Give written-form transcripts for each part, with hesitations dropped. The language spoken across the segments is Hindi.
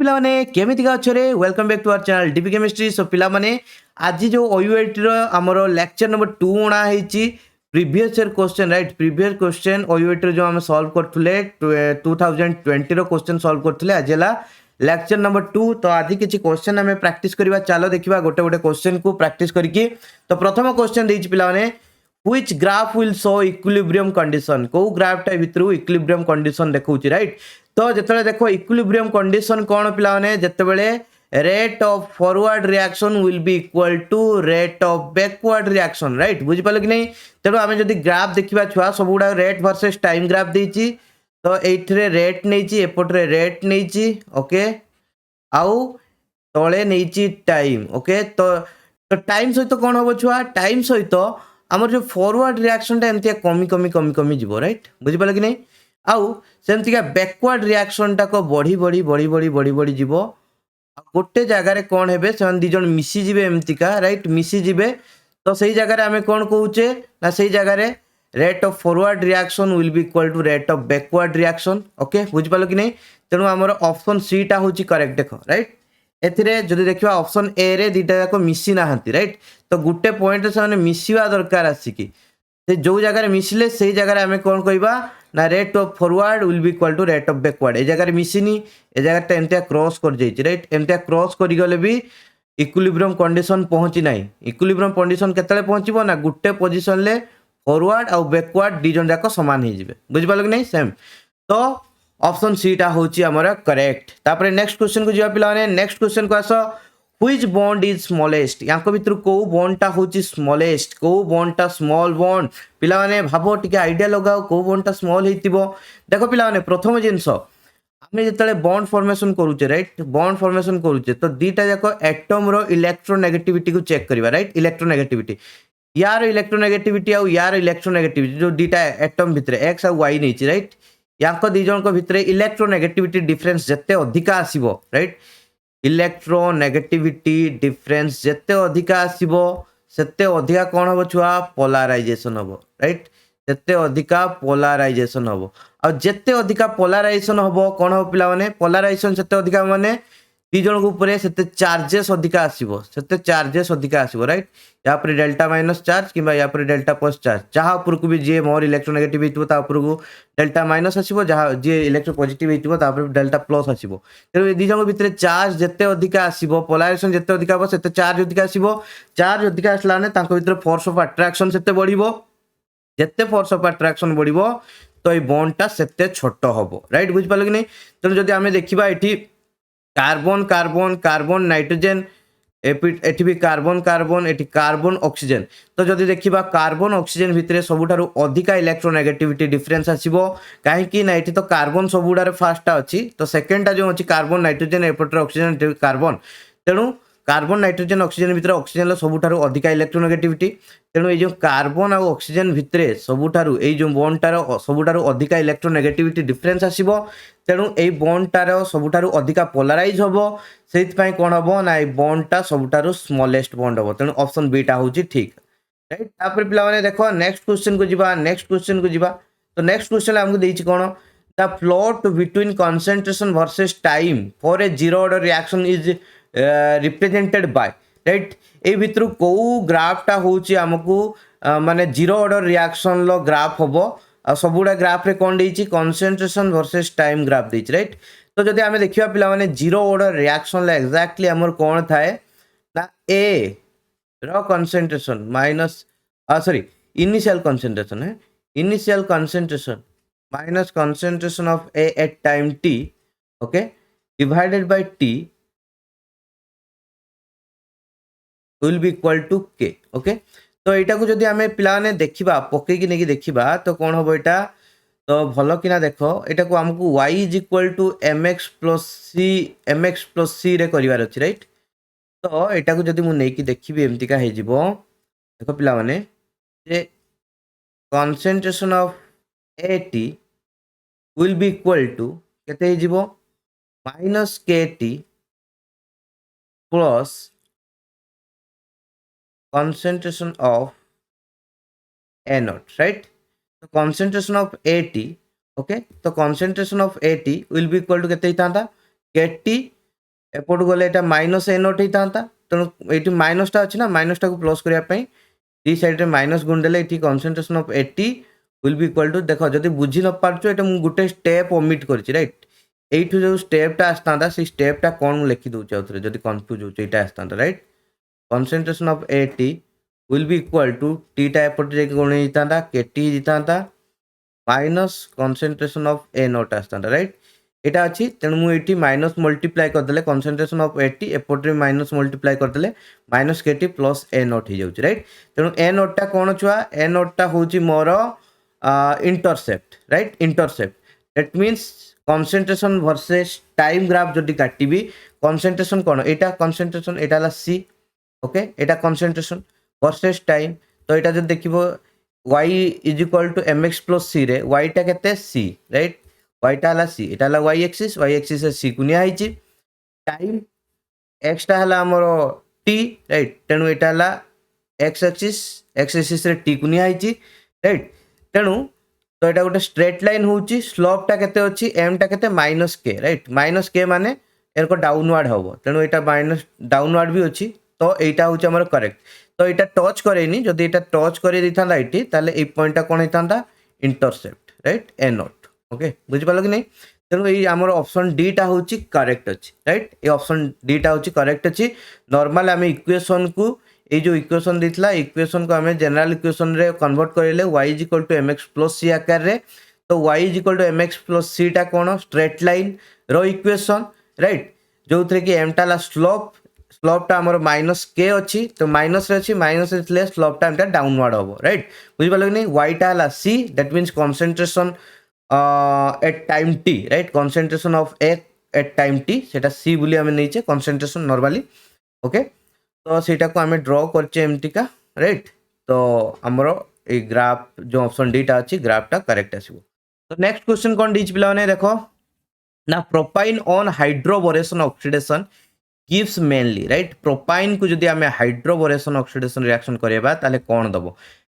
पिला माने केमितिका अच्छे welcome back to our channel DP chemistry. So पिला माने आज जो ओयूएटी रो हमरो लेक्चर नंबर 2 उणा हेची previous year question right. Previous question OUAT जो हम सॉल्व करथुले 2020 रो क्वेश्चन सॉल्व करथुले आज हला लेक्चर नंबर 2। तो आज किछि क्वेश्चन हमें प्रैक्टिस करबा। चलो देखिबा गोटे गोटे क्वेश्चन को प्रैक्टिस करके। तो प्रथम क्वेश्चन देछि पिला माने which graph will show equilibrium condition। को ग्राफ टा भितरु इक्विलिब्रियम कंडीशन देखौची राइट। तो जेतले देखो इक्विलिब्रियम कंडीशन कोन पिला माने जेतेबेले rate of forward reaction will be equal to rate of backward reaction right. बुझि पालो कि नहीं। तेणु आमे जदी ग्राफ देखिबा छुआ सबुडा रेट वर्सेस टाइम ग्राफ देछि। तो एइथरे रेट नेछि एपटरे रेट नेछि ओके आउ तळे नेछि टाइम ओके। तो टाइम सहित कोन होबो छुआ टाइम सहित आमर जो फॉरवर्ड रिएक्शन टा एमतिया कमी कमी कमी कमी जीवो राइट। बुझि पालो कि नहीं। आउ सेमतिका बैकवर्ड रिएक्शन टा को बढ़ी बढ़ी बढ़ी बढ़ी बढ़ी बढ़ी जीवो। गोटे जगार कौन हेबे से दी जन मिसी जीवे एमतिका राइट मिसी जीवे। तो सही जगार आमे कौन कहूचे ना सही जगार rate of forward reaction will be equal to rate of backward reaction okay. बुझि पालो कि नहीं। तेणु आमर ऑप्शन सी टा होची करेक्ट देखो राइट। एथिरे जदि देखिबा ऑप्शन ए रे दीटा जाक मिसी नाहंती राइट। तो गुटे पॉइंट से माने मिसिवा दरकार आसीकी से जो जगह मिसले से जगह आमे कोन कहबा ना rate of forward will be equal to rate of backward. ए जगह मिसिनी ए जगह एमतिया क्रॉस कर जाइछि राइट। एमतिया क्रॉस करि गले भी इक्विलिब्रियम कंडीशन पहुंची नाही। इक्विलिब्रियम कंडीशन केतले पहुंचीबो ना गुटे पोजीशन ले फॉरवर्ड और बैकवर्ड दी जन जाक समान हे जिवे। बुझि पालो कि नहीं सेम। तो ऑप्शन सी टा होची हमर करेक्ट। तापर नेक्स्ट क्वेश्चन को जिवा पिला माने नेक्स्ट क्वेश्चन को आसो व्हिच बॉन्ड इज स्मॉलेस्ट। याको भितर को बॉन्ड टा होची स्मॉलेस्ट को बॉन्ड टा स्मॉल बॉन्ड। पिला माने भाबो टिके आईडिया लगाओ को बॉन्ड टा स्मॉल हेतिबो। देखो पिला माने प्रथम जिंस आमे जतले बॉन्ड फॉर्मेशन करूचे राइट बॉन्ड फॉर्मेशन करूचे तो दीटा जाको एटम रो इलेक्ट्रोनेगेटिविटी को चेक करबा राइट। इलेक्ट्रोनेगेटिविटी यार इलेक्ट्रोनेगेटिविटी और यार इलेक्ट्रोनेगेटिविटी जो दीटा एटम भितर एक्स और वाई नेछि राइट। याको दी जन को भितर इलेक्ट्रोनेगेटिविटी डिफरेंस जत्ते अधिका आसीबो राइट। इलेक्ट्रोनेगेटिविटी डिफरेंस जत्ते अधिका आसीबो सेते अधिका कोन होबो छुआ पोलराइजेशन होबो राइट। जत्ते अधिका पोलराइजेशन होबो और जत्ते अधिका पोलराइजेशन होबो कोन हो पिला माने पोलराइजेशन सेते अधिका माने दी जन को ऊपर सेते चार्जेस अधिका आसीबो सेते चार्जेस अधिका आसीबो राइट। या पर डेल्टा माइनस चार्ज किबा या पर डेल्टा प्लस चार्ज जहा ऊपर को भी जे मोर इलेक्ट्रोनेगेटिव हितबो ता ऊपर को डेल्टा माइनस आसीबो जहा जे इलेक्ट्रो पॉजिटिव हितबो ता ऊपर डेल्टा प्लस आसीबो। तेरो दी जन भितर चार्ज जत्ते अधिका आसीबो पोलराइजेशन जत्ते अधिका हो सेते चार्ज अधिका आसीबो। चार्ज अधिका आसला ने तांको भितर फोर्स ऑफ अट्रैक्शन सेते बढ़िबो। जत्ते फोर्स ऑफ अट्रैक्शन बढ़िबो तो ए बॉन्ड टा सेते छोटो होबो राइट। बुझ पालो कि नहीं। तेरो जदी हमें देखिबा एठी कार्बन कार्बन कार्बन नाइट्रोजन एठी भी कार्बन कार्बन एठी कार्बन ऑक्सीजन। तो जदि देखिबा कार्बन ऑक्सीजन भितरे सबुठारु अधिका इलेक्ट्रोनेगेटिविटी डिफरेंस आसीबो काहे कि ना एठी तो कार्बन सबुडारे फास्ट अछि तो सेकंड टा जो अछि कार्बन नाइट्रोजन एपटर ऑक्सीजन कार्बन। तेणु कार्बन नाइट्रोजन ऑक्सीजन भितर ऑक्सीजन सबुठारु अधिका इलेक्ट्रोनेगेटिविटी। तेणु ए जो कार्बन और ऑक्सीजन भितरे सबुठारु ए जो बॉन्ड टार सबुठारु अधिका इलेक्ट्रोनेगेटिविटी डिफरेंस आसीबो। तेणु ए बॉन्ड टार सबुठारु अधिका पोलराइज होबो सेति पई कोन होबो ना ए बॉन्ड टा सबुठारु स्मॉलेस्ट बॉन्ड होबो। तेणु ऑप्शन बी टा होची ठीक राइट। तापर पिला माने देखो नेक्स्ट क्वेश्चन को जिबा नेक्स्ट क्वेश्चन को जिबा। तो नेक्स्ट क्वेश्चन हमको देछि कोन the plot between concentration versus time for a zero order reaction is represented by right. ए भितरु को ग्राफ टा होची हमकु माने जीरो ऑर्डर रिएक्शन लो ग्राफ होबो आ सबुडा ग्राफ रे कोन देछि कंसंट्रेशन वर्सेस टाइम ग्राफ देछि राइट। तो जदि हमें देखिबा पिला माने जीरो ऑर्डर रिएक्शन ला एक्जेक्टली हमर कोन थाए ना ए रो concentration minus sorry initial concentration है initial concentration minus concentration of A at time t okay divided by t will be equal to k okay. तो एटा को जदि हमें पिला ने देखिबा पके कि नेकी देखिबा तो कोन होबो एटा तो भलो किना देखो एटा को हमकु y is equal to mx plus c रे करिवार अछि राइट। तो एटा को जदि मु नेकी देखिबी एमति का हे जिवो देखो पिला माने जे concentration of at will be equal to केते हे जिवो minus kt plus concentration of A naught right। तो concentration of AT okay तो concentration of AT will be equal to केते हितांता KT एपट गले एटा माइनस ए नोट होता तेणु ये माइनसटा अच्छी ना माइनसटा को प्लस करने दी सैड्रे माइनस गुणदेले ये concentration of 80 will be equal to देख जब बुझी न पार्छ ये मुझे गोटे स्टेप ओमिट कर रईट यू जो स्टेपटा आसता से स्टेपटा कौन मुझे लिखी दूसरी आउे जब कन्फ्यूज होता आसता right concentration of 80 will be equal to टीटा एपट जाकि कौन होता केटी होता minus concentration of A naught आसता रईट यहाँ अच्छी तेणु मुझे माइनस मल्टीप्लाई करदे कनसेंट्रेशन ऑफ 80 एपटे माइनस मल्टीप्लाई करदे minus kt plus A naught हो जाए रईट तेणु ए नोटा कौन छुआ ए नोटा हूँ मोर intercept right intercept that means concentration versus time graph जदि काटिबी कनसेंट्रेशन कौन यहाँ कनसेंट्रेशन यहाँ सी ओके यहाँ कनसेंट्रेशन वर्सेस टाइम तो यहाँ जो देख y is equal to m x plus c रे yटा के सी रईट yटा है सी यहाँ y एक्सीस सी को नियाई टाइम एक्सटा है आमर टी रईट तेणु यहाँ एक्स एक्सीस टी को नियाई रईट तेणु तो यहाँ गोटे स्ट्रेट लाइन हूँ स्लोपटा केते अच्छी एमटा केते माइनस के रईट माइनस के माने एरको डाउनवर्ड हम तेणु यहाँ माइनस डाउनवर्ड भी अच्छी तो यहाँ हूँ आमर करेक्ट तो यहाँ टच करेनि जदि यहाँ टच कर ये ताले पॉइंटा कौन होता इंटरसेप्ट रईट ए नोट ओके बुझिपाल कि नहीं तेणु ये आमर ऑप्शन डीटा हूँ करेक्ट अच्छी रईट ये ऑप्शन डीटा हूँ करेक्ट अच्छी नॉर्मल आम इक्वेशन को ये जो इक्वेशन देता इक्वेशन को आम जनरल इक्वेशन रे कन्वर्ट करेले y is equal to m x plus c आकार रे तो y is equal to m x plus c टा कौन स्ट्रेट लाइन रो इक्वेशन रईट जो थे कि एमटा स्लोपटा आमर माइनस के अच्छी तो माइनस अच्छी माइनस स्लोपटा एमटा डाउनवर्ड हम रईट बुझिपाल कि नहीं yटा है c that means concentration at time t right concentration of at time t से सी बोली आम नहीं कनसेंट्रेशन नॉर्मली ओके तो सीटा को आम ड्र करमतिका रईट तो आमर ये ग्राफ जो ऑप्शन डीटा अच्छी ग्राफटा करेक्ट आसो तो नेक्स्ट क्वेश्चन कौन दी पिला देख ना propyne on hydroboration oxidation gives mainly right propyne को जदि आम हाइड्रोबोरेशन ऑक्सीडेशन रिएक्शन करवा ताले कौन दब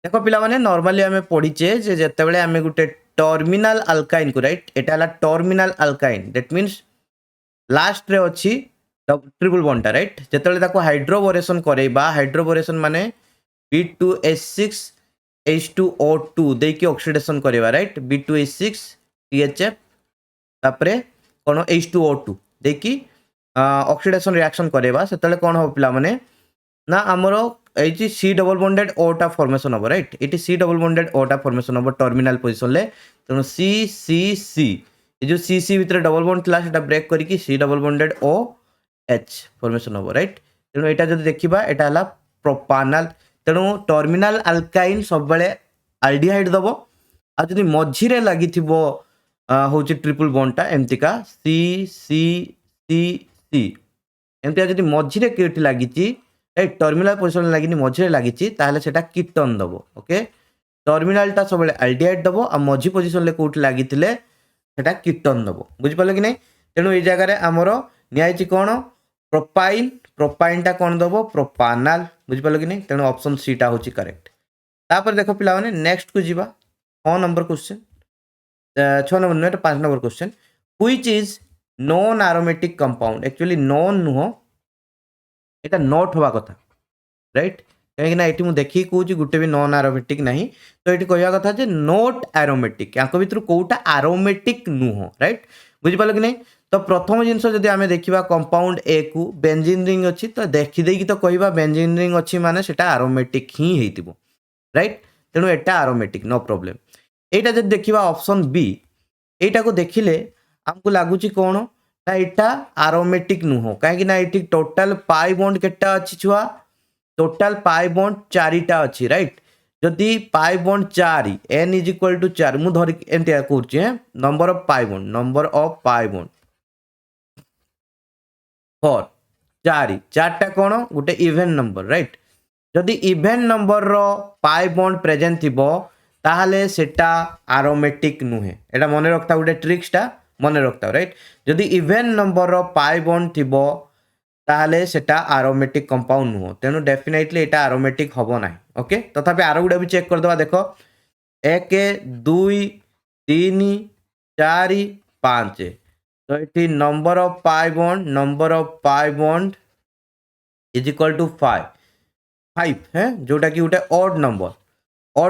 देख पिला नॉर्मली आम पढ़ीचे जिते आम गोटे टर्मिनल अल्काइन को right Etah terminal alkyne that means last रे अच्छी ट्रिपल बॉन्डटा राइट जिते हाइड्रोबोरेशन करवा हाइड्रोबोरेशन माने B2H6H2O2 देकी ऑक्सीडेशन करवा राइट B2H6 THF तापरे कौन H2O2 देकी ऑक्सीडेशन रिएक्शन करवा से कौन हम पिला माने ना आमर ये सी डबल बॉन्डेड ओटा फॉर्मेशन हम राइट ये सी डबल बॉन्डेड ओटा फॉर्मेशन हम टर्मिनल पोजिशन ले तेणु सी सी सी ये जो सी सी भितर डबल बॉन्ड था से ब्रेक करके C double bonded O H formation हम राइट तेणु यहाँ जो देखा यहाँ प्रोपानल तेणु टर्मिनल अल्काइन सब बेले आल्डिहाइड दब आदि मझीरे लगी हूँ ट्रिपल बॉन्डटा एमतीका सी सी सी सी एमती जब मझीरे किट लगी राइट टर्मिनल पोजिशन लगी मझीरे लगी से कीटन दब ओके टर्मिनलटा सब आल्डिहाइड दब आ मझी पोजिशन कौट लगी कीटन दब बुझिपाल कि नहीं तेणु ये जगह आमर नियाई कौन प्रोपाइन प्रोपाइनटा कौन दब प्रोपानाल बुझिपाल कि नहीं तेणु ऑप्शन सी टा हूँ करेक्ट तापर देख पिला नेक्स्ट को जीवा 6 नंबर क्वेश्चन 6 नंबर नुह 5 number question which is non aromatic compound actually non नुह यहाँ नॉट हवा कथा राइट कहीं ये मुझे देखिए कौन गोटे भी नॉन एरोमेटिक ना तो ये कहवा कथा जे नॉट एरोमेटिक या भर कौटा एरोमेटिक नुह राइट बुझिपाल कि नहीं तो प्रथम जिनस जब आम देखा कंपाउंड ए को बेंजीन रिंग अच्छी तो देखीदे तो कह बेंजीन रिंग अच्छी माने सेटा एरोमेटिक ही होइतिबो राइट तेणु एटा एरोमेटिक नो प्रॉब्लम एटा जब देखा ऑप्शन बी एटा को देखिले आमको लगुच कौन ना यहाँ एरोमेटिक नुह कहीं ये टोटाल पाई बॉन्ड केटा अच्छी छुआ टोटाल पाई बॉन्ड 4टा अच्छी राइट जदि pi bond 4 n is equal to 4 मुझे धरिक एमती कहे नंबर ऑफ पाई बॉन्ड 4 4टा कौन गोटे इवेन नंबर राइट जदि इवेन नंबर रो पाई बॉन्ड प्रेजेंट थी ताहले सेटा एरोमेटिक नुहे एटा मन रखता गोटे ट्रिक्सटा मन रखता राइट जदि इवेन नंबर रो पाई बॉन्ड थी ताहले सेटा एरोमेटिक कंपाउंड नुह तेणु डेफिनेटली एटा एरोमेटिक हम ना ओके तथापि आरो गुड़ा भी चेक करदे देख 1 2 3 4 5 तो ये number of pi bond is equal to 5 है जोटा कि गोटे ऑड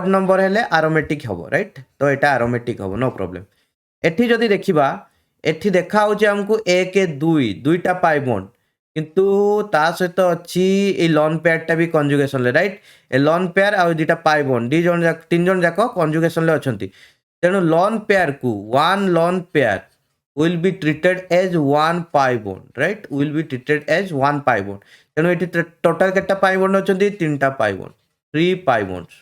नंबर हेले आरोमेटिक हम राइट तो यहाँ आरोमेटिक हम नो प्रोब्लेम एठी जदि देखिबा एठी देखा होचे हमको 1 2 दुईटा पाई बॉन्ड किंतु ता सहित अच्छी ए लॉन पेयर टा भी कंजुगेशन ले राइट ए लॉन पेयर आ दुईटा पाई बॉन्ड दी जन तीन जन जाक कंजुगेशन ले अछंती तेणु लॉन पेयर को one lone pair will be treated as one pi bond right will be treated as one pi bond तेणु ये टोटाल केटा पाई बॉन्ड अछंती तीनटा पाई बॉन्ड 3 पाई बॉन्ड्स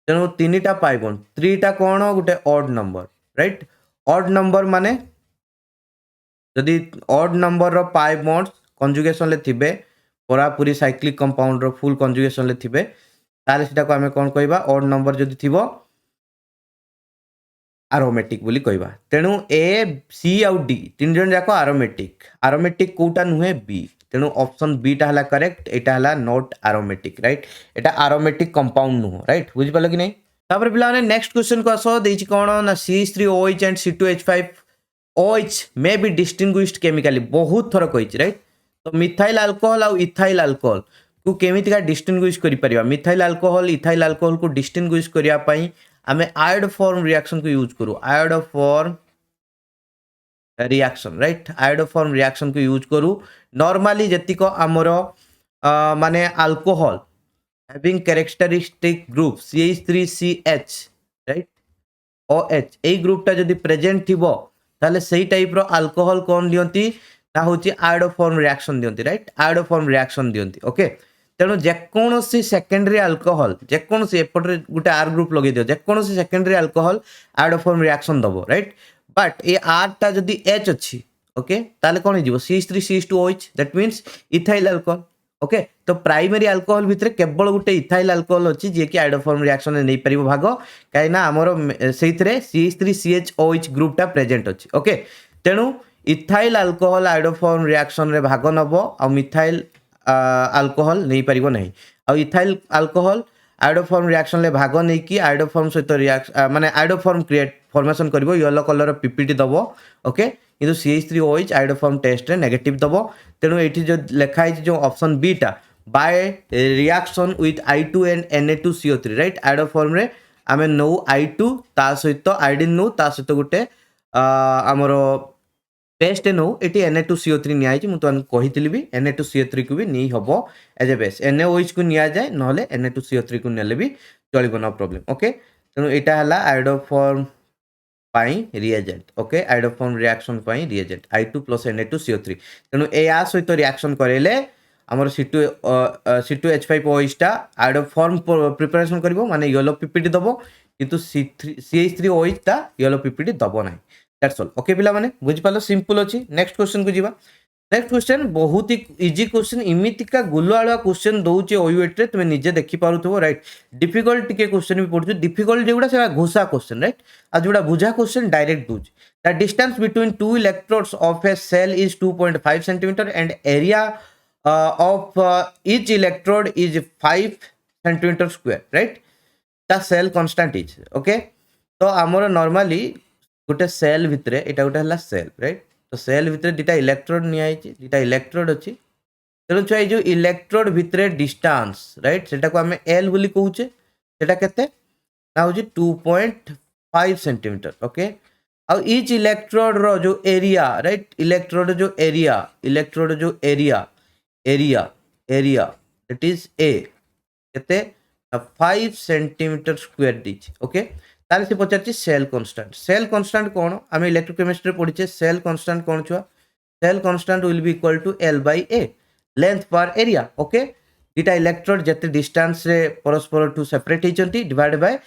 तेणु तीनटा पाई बॉन्ड 3टा कोन गोटे odd number right odd number माने जदि ऑड नंबर रो पाई बॉन्ड्स कंजुगेशन ले थिबे पूरा पूरी साइक्लिक कंपाउंड रो फुल कंजुगेशन ले थिबे ताले सेटा को हमें कोन कहबा ऑड नंबर जदि थिबो आरोमेटिक बोली कहबा तेणु ए सी आउ डी तीन जन जाक आरोमेटिक कोटा नुहे बी तेणु ऑप्शन बी टा हला करेक्ट एटा हला नॉट आरोमेटिक राइट एटा आरोमेटिक कंपाउंड नुह राइट बुझि पालो कि नहीं तापर पिला ने नेक्स्ट क्वेश्चन को आसो देछि कोन ना CH3OH and C2H5 OH may be distinguished chemically बहुत थर कहिछि राइट तो मिथाइल अल्कोहल और इथाइल अल्कोहल को केमितिका डिस्टिंग्विश करि परिबा मिथाइल अल्कोहल इथाइल अल्कोहल को डिस्टिंग्विश करिया पई आमे आयोडोफॉर्म रिएक्शन को यूज करू iodoform reaction right iodoform reaction को यूज करू नॉर्मली जतिको हमरो माने alcohol having characteristic group CH3CH right OH ए ग्रुपटा जदि प्रेजेंट थिबो ताले सही टाइप रो अल्कोहल कोन दियंती ता होची आयोडोफॉर्म रिएक्शन दियंती राइट आयोडोफॉर्म रिएक्शन दियंती ओके तेणु जेकोसी सेकेंडरी अल्कोहल जेकोसी एपटे गोटे आर ग्रुप लगे दियो जेकोसी सेकेंडरी अल्कोहल आयोडोफॉर्म रिएक्शन दबो राइट बट ए आर टा जदि H अछि ओके ताले कोन हिजिवो CH3CH2OH that means ethyl alcohol okay तो प्राइमरी अल्कोहल भितर केवल गोटे इथाइल अल्कोहल अछि जे कि आयोडोफॉर्म रिएक्शन ने नै परिबो भाग काई ना हमरो सेइथरे CH3CHOH ग्रुप टा प्रेजेंट अछि ओके तेणु इथाइल अल्कोहल आयोडोफॉर्म रिएक्शन रे भाग नबो आ मिथाइल अल्कोहल नहीं पारिबो नहीं आ इथाइल अल्कोहल आयोडोफॉर्म रिएक्शन ले भाग नहीं कि आयोडोफॉर्म सहित रिएक्शन माने आयोडोफॉर्म क्रिएट फॉर्मेशन करिवो येलो कलर पीपीटी दबो ओके किंतु CH3OH आयोडोफॉर्म टेस्ट रे नेगेटिव दबो तेणु एठी जो लिखा है जो ऑप्शन बी टा by reaction with I2 and Na2CO3 right iodoform रे आमे नो I2 ता सहित आयोडीन नो ता सहित गोटे हमरो बेस्ट नो एटी Na2CO3 निया मु तो कहितली भी Na2CO3 को भी नहीं हबो एज ए बेस NaOH को निया जाए नहले Na2CO3 को नेले भी चलिबो नो प्रॉब्लम ओके तेनु एटा हला आयोडोफॉर्म पाई रिएजेंट ओके आयोडोफॉर्म रिएक्शन पाई रिएजेंट I2 + Na2CO3 तेनु ए आ सहित रिएक्शन करेले हमर C2H5OH टा आयोडोफॉर्म प्रिपरेशन करिवो माने येलो पीपीटी दबो किंतु CH3OH टा येलो पीपीटी दबो नाही दैट्स ऑल ओके पिला माने बुझि पालो सिंपल अछि नेक्स्ट क्वेश्चन को जीवा नेक्स्ट क्वेश्चन बहुत ही इजी क्वेश्चन इमितिका गुलवाला क्वेश्चन दउचे ओयूएट रे तुमे निजे देखि पारुथबो राइट डिफिकल्ट के क्वेश्चन भी पढछु डिफिकल्ट जेगुडा सेला घोषा क्वेश्चन राइट आ जेगुडा बुझा question direct does the distance between two electrodes of a cell is 2.5 centimetre and area of each electrode is 5 centimetre square right the cell constant is okay तो हमर नॉर्मली गोटे सेल भितर एटा गोटे हला सेल राइट तो सेल भितर दुटा इलेक्ट्रोड निया आइछि दुटा इलेक्ट्रोड अछि तेणु छुआ जो इलेक्ट्रोड भितर डिस्टेंस राइट सेटा को हमें L बोली कहूचे सेटा केते ना होछि 2.5 सेंटीमीटर ओके और ईच इलेक्ट्रोड रो जो एरिया राइट इलेक्ट्रोड जो एरिया दैट इज A केते 5 सेंटीमीटर स्क्वायर दिछि ओके ताले से पचारछि सेल कांस्टेंट कोन आम इलेक्ट्रोकेमिस्ट्री पढिचे सेल कांस्टेंट कोन छुआ cell constant will be equal to L/A length per area okay दुटा इलेक्ट्रोड जते डिस्टेंस रे परस्पर टू सेपरेट हिचंती डिवाइड बाय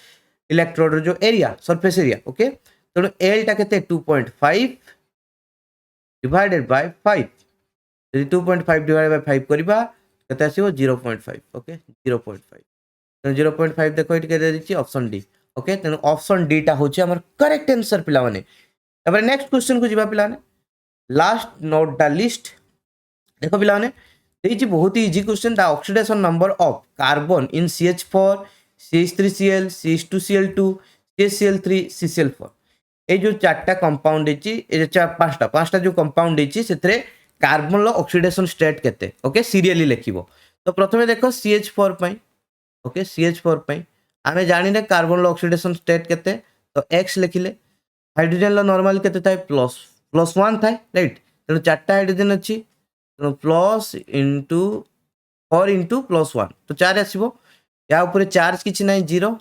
इलेक्ट्रोड जो एरिया सरफेस एरिया ओके तो L टा केते 2.5 डिवाइडेड बाय 5 यदि 2.5 डिवाइडेड बाय 5 करबा केते आसीबो 0.5 ओके 0.5 तो 0.5 देखो इट केते दिछि ऑप्शन डी ओके तेनु ऑप्शन डी टा होछि हमर करेक्ट आंसर पिला माने तबरे नेक्स्ट क्वेश्चन को जीवा पिला ने लास्ट नोट द लिस्ट देखो पिला माने देछि बहुत ही easy question the oxidation number of carbon in CH4 CH3Cl CH2Cl2 CCl3 CCl4 ये जो चार्टा कंपाउंड पांचटा पांचटा जो कंपाउंड से कार्बन ऑक्सीडेशन स्टेट केते ओके सीरियली लिखिबो। तो प्रथमे देखो CH4 पई ओके CH4 पई आमे जानिले कार्बन ऑक्सीडेशन स्टेट केते तो x लिखिले हाइड्रोजन लो नॉर्मल केते थाए प्लस प्लस 1 थाए राइट तेणु चार्टा हाइड्रोजन अछि तेणु प्लस इंटू 4 इंटू प्लस 1 तो 4 आसीबो या ऊपर चार्ज किछि नाही 0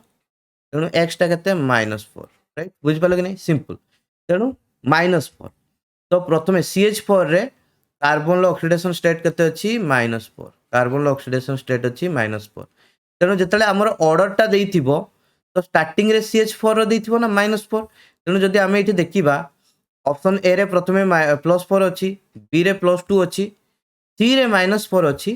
तेणु x टा केते -4 राइट बुझ पालो कि नहीं सिंपल तेणु -4 तो प्रथमे CH4 रे कार्बन ऑक्सीडेशन स्टेट केते अछि -4 कार्बन ऑक्सीडेशन स्टेट अछि -4 तेणु जेतले हमर ऑर्डर टा देइथिबो तो स्टार्टिंग रे CH4 रो देइथिबो ना -4 तेणु जदि आमे एठी देखिबा ऑप्शन ए रे प्रथमे +4 अछि बी रे +2 अछि सी रे -4 अछि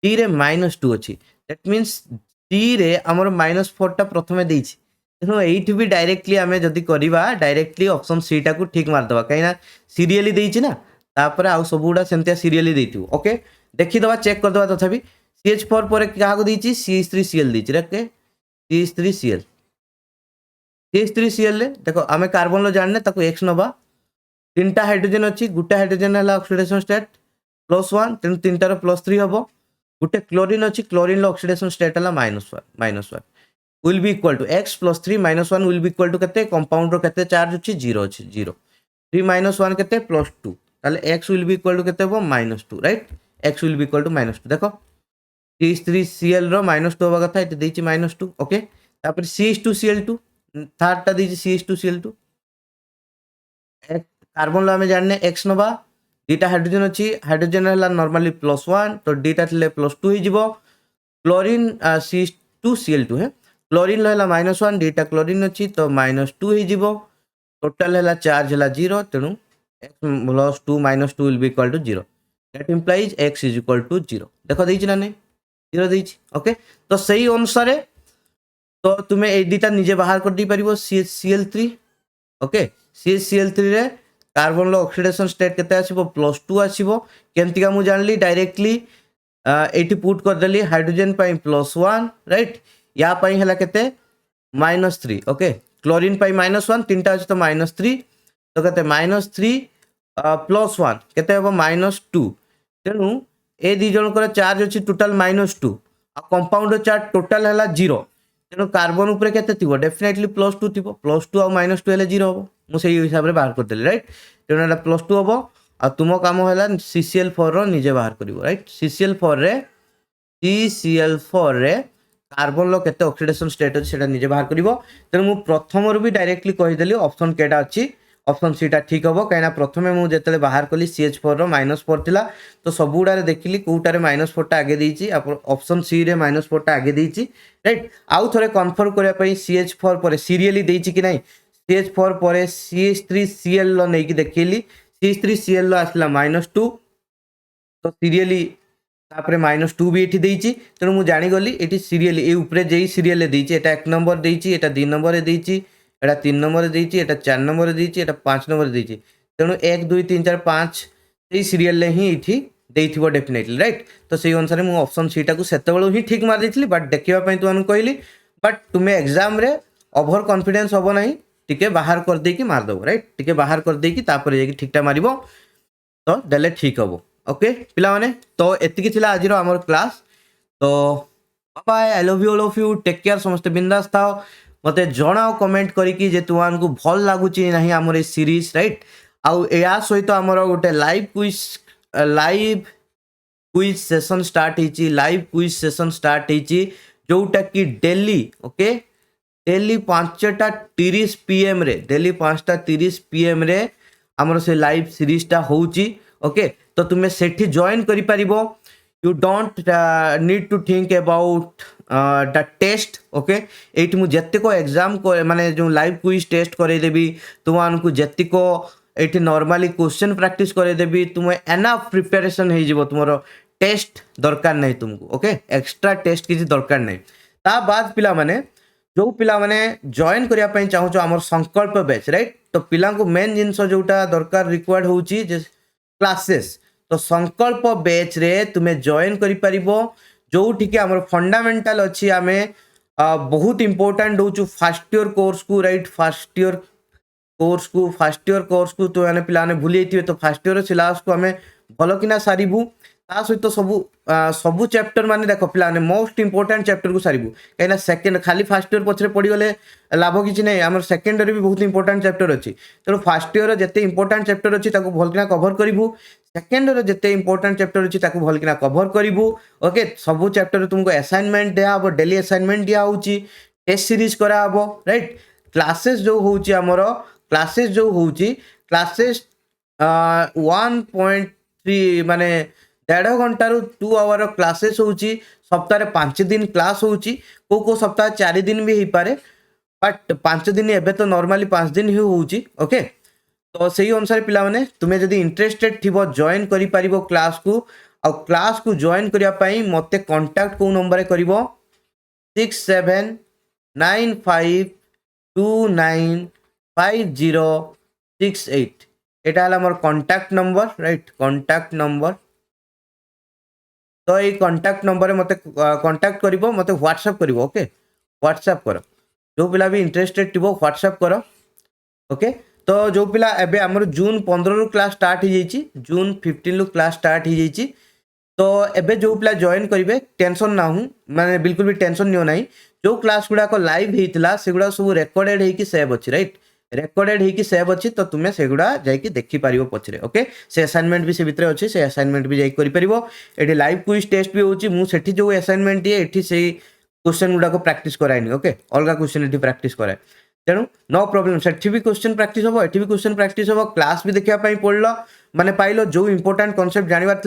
डी रे -2 अछि दैट मींस डी रे हमर -4 टा प्रथमे देइछि तेणु एठी भी डायरेक्टली आमे जदि करिबा डायरेक्टली ऑप्शन सी टा को ठीक मार दबा काइना सीरियली देइछि ना तापर आउ सबुडा सेंतिया सीरियली देइथिबो ओके देखि दबा चेक कर दबा तथापि CH4 पर क्या को देइछि CH3Cl देइछि रके CH3Cl CH3Cl ले देखो आमे कार्बन लो जानने ताको x नबा तीनटा हाइड्रोजन अछि गुटा हाइड्रोजन हला ऑक्सीडेशन स्टेट +1 तेन तीनटा रो +3 हबो गुटे क्लोरीन अछि क्लोरीन लो ऑक्सीडेशन स्टेट हला -1 will be equal to x plus 3 minus 1 will be equal to कते कंपाउंड रो कते चार्ज अछि 0 अछि 0 3 minus 1 कते +2 ताले x will be equal to कते हो -2 right x will be equal to -2 देखो CH3Cl रो -2 होबा कथा एते देछि -2 ओके तापर CH2Cl2 थर्ड टा देछि CH2Cl2 कार्बन लो हमें जानने x नबा डीटा हाइड्रोजन अछि हाइड्रोजन हला नॉर्मली +1 तो डीटा थले +2 ही जिवो क्लोरीन CH2Cl2 है क्लोरीन हला -1 डीटा क्लोरीन अछि तो -2 ही जिवो टोटल हला चार्ज हला 0 तेणु x + 2 - 2 will be equal to 0 that implies x is equal to 0 देखो देछि ना नहीं 0 देछि ओके तो सही अनुसार तो तुम्हें ए डीटा निजे बाहर कर दी परिबो CH3 ओके CH3 रे कार्बन लो ऑक्सीडेशन स्टेट केते आसीबो +2 आसीबो केंतिका मु जानली डायरेक्टली एटी पुट कर देली हाइड्रोजन पई +1 राइट या पई हला केते -3 ओके क्लोरीन पई -1 तीनटा अछि तो -3 तो केते -3 +1 केते हो -2 तेनु ए दी जन कर चार्ज अछि टोटल -2 आ कंपाउंड चार्ज टोटल हला 0 तेनु कार्बन ऊपर केते थिबो डेफिनेटली +2 थिबो +2 आ -2 हेले 0 हो मु सेही हिसाब रे बाहर कर देली राइट तेनु हला +2 हो आ तुमो काम हला CCl4 रो निजे बाहर करिवो राइट CCl4 रे कार्बन लो केते ऑक्सीडेशन स्टेट अछि सेटा निजे बाहर करिवो तेनु मु प्रथम रो भी डायरेक्टली कहि देली ऑप्शन केटा अछि ऑप्शन सी टा ठीक हबो काइना प्रथमे मु जेतले बाहर कली CH4 रो -4 थिला तो सबुडा रे देखिली कोउटा रे -4 टा आगे देइची ऑप्शन सी रे -4 टा आगे देइची राइट आउ थोरे कन्फर्म करिया पई CH4 पर सीरियली देइची कि नै CH4 पर CH3Cl लो नै कि देखिली CH3Cl लो आसला -2 तो सीरियली तापरे -2 भी एठी देइची तेनु मु जानि गली एठी सीरियली ए ऊपरे जेई सीरियल देइची एटा 1 नंबर देइची एटा 2 नंबर देइची एटा 3 नंबर देइची एटा 4 नंबर देइची एटा 5 नंबर देइची तेनु 1 2 3 4 5 ए सीरियल ले ही एठी देइथिबो डेफिनेटली राइट तो सेही अनुसार मु ऑप्शन सी टा को सेतेबेलो ही ठीक मार देइथिली बट देखिबा पई तुमन कहली बट तुमे एग्जाम रे ओवर कॉन्फिडेंस होबो नाही टिके बाहर कर देई कि मार दबो राइट टिके बाहर कर देई कि तापर जे कि ठीकटा मारिबो तो देले ठीक हबो ओके पिला माने तो एतिकी थिला आजिरो हमर क्लास तो bye I love you all of you take care समस्त बिंदास थाओ मते जणाओ कमेंट करी कि जे तुआन को भल लागुची नाही हमर ए सीरीज राइट आउ या सहित हमर गोटे लाइव क्विज सेशन स्टार्ट हेची लाइव क्विज सेशन स्टार्ट हेची जोटा कि डेली ओके डेली 5:30 PM रे डेली 5:30 PM रे हमर से लाइव सीरीज टा होउची ओके तो तुम्हें सेठी जॉइन करि परिबो you don't need to think about the test okay एट मु जत्तिको एग्जाम को माने जो लाइव क्विज टेस्ट करे देबी तुमान को जत्तिको एठी नॉर्मली क्वेश्चन प्रैक्टिस करे देबी तुमे एनफ प्रिपरेशन हे जिवो तुमरो टेस्ट दरकार नहीं तुमको ओके एक्स्ट्रा टेस्ट किसी दरकार नहीं ता बाद पिला माने जो पिला माने जॉइन करिया पई चाहू छ हमर संकल्प बैच राइट तो पिला को मेन जिंस जोटा दरकार रिक्वायर्ड होउची जे क्लासेस तो संकल्प बैच रे तुम्हें जॉइन करि परिबो जोठी के हमर फंडामेंटल अछि आमे बहुत इंपोर्टेंट होउछु फर्स्ट ईयर कोर्स को राइट फर्स्ट ईयर कोर्स को फास्ट इयर कोर्स को तो मैंने पिलाने भूली जाइए तो फास्ट इयर सिलेबस को आम भल कि सारू ता सहित सबू चैप्टर माने देख पिलाने मोस्ट इंपोर्टेंट चैप्टर को सारू कहीं सेकेंड खाली फास्ट इयर पछरे पड़गले लाभ किसी ना आम सेकेंड भी बहुत इंपोर्टेंट चैप्टर अच्छी तेणु फास्ट इयर जिते इंपोर्टेंट चैप्टर अच्छी भल कि कभर करूँ सेकेंड जिते इंपोर्टेंट चैप्टर अच्छी भल कि कभर करूँ ओके सबू चैप्टर तुमको असाइनमेंट दिहब डेली असाइनमेंट दिहु टेस्ट सीरीज कराब राइट क्लासेस जो होची आमर क्लासेस जो होची क्लासेस 1.3 माने 1.5 घंटा 2 आवर क्लासेस होची सप्ताह 5 दिन क्लास होची को सप्ताह 4 दिन भी हो पारे बट 5 दिन एबे तो नॉर्मली 5 दिन ही होची ओके तो सही अनुसार पिला माने तुम्हें जदि इंटरेस्टेड थिबो जॉइन करि परिबो क्लास को जॉइन करिया पई मते कांटेक्ट को नंबर करिवो 6795295068 एटा हला मोर contact number right contact number तो ये कांटेक्ट नंबर मते कांटेक्ट करिवो मते व्हाट्सएप करिवो ओके व्हाट्सएप करो जो पिला भी इंटरेस्टेड थिबो व्हाट्सएप करो ओके तो जो पिला एबे हमर जून 15 रु क्लास स्टार्ट हो जाइए जून 15 रु क्लास स्टार्ट हो जाइए तो एबे जो पिला जॉइन करेंगे टेंशन ना हूँ माने बिल्कुल भी टेंशन नियो नहीं जो क्लास गुड़ाक लाइव होता से गुड़ा सब रेकर्डेड होगी सेव अच्छी राइट रेकर्डेड होगी सेव अच्छी तो तुम्हें से गुड़ा जाकि देखिपार पछरे ओके से असाइनमेंट भी से भितर अच्छे से असाइनमेंट भी जाकि ये लाइव क्विज टेस्ट भी होची मु सेठी जो असाइनमेंट दिए एठी से क्वेश्चन गुड़ाक प्रैक्टिस कराएनी ओके अलग क्वेश्चन ये प्रैक्टिस कराए तेणु नो प्रॉब्लम सेठी भी क्वेश्चन प्रैक्टिस हम एठी भी क्वेश्चन प्रैक्टिस हम क्लास भी देखा पड़ल माने पाइल जो इंपोर्टेंट कॉन्सेप्ट जानवर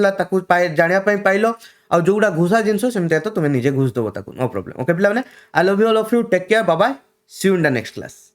जाना पाइल आ जोड़ा घुसा जिनस सेमती तो तुम्हें निजे घुस दब नो प्रॉब्लम ओके पिला I love you all of you take care bye bye see you in the next class.